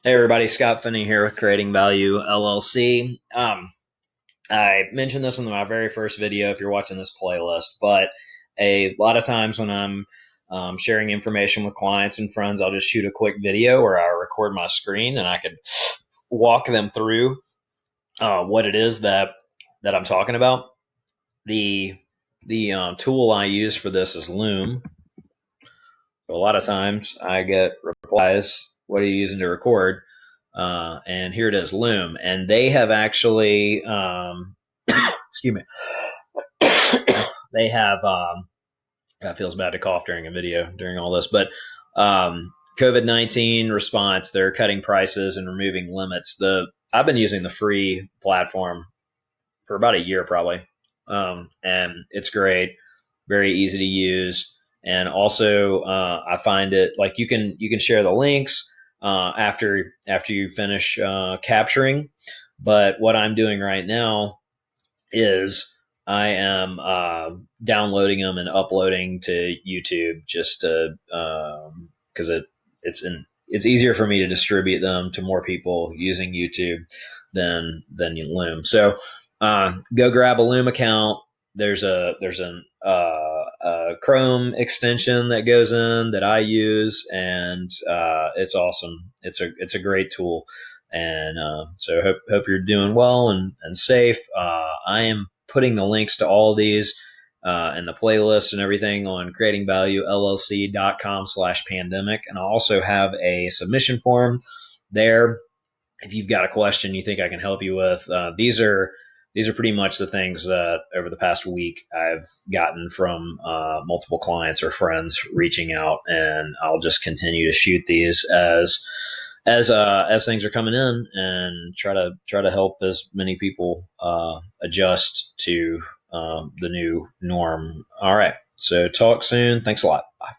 Hey everybody, Scott Finney here with Creating Value LLC. I mentioned this in my very first video if you're watching this playlist, but a lot of times when I'm sharing information with clients and friends, I'll just shoot a quick video or I record my screen and I could walk them through what it is that I'm talking about. The tool I use for this is Loom. A lot of times I get replies, "What are you using to record?" And here it is, Loom, and they have actually, excuse me, they have. It feels bad to cough during a video during all this, but COVID-19 response, they're cutting prices and removing limits. I've been using the free platform for about a year probably, and it's great, very easy to use, and also I find it like you can share the links after you finish capturing. But what I'm doing right now is I am downloading them and uploading to YouTube just to because it's easier for me to distribute them to more people using YouTube than Loom. So go grab a Loom account. There's a Chrome extension that goes in that I use, and it's awesome. It's a great tool, and so hope you're doing well and safe. I am putting the links to all of these and the playlists and everything on creatingvaluellc.com/pandemic, and I also have a submission form there if you've got a question you think I can help you with. These are pretty much the things that over the past week I've gotten from multiple clients or friends reaching out, and I'll just continue to shoot these as things are coming in and try to help as many people adjust to the new norm. All right, so talk soon. Thanks a lot. Bye.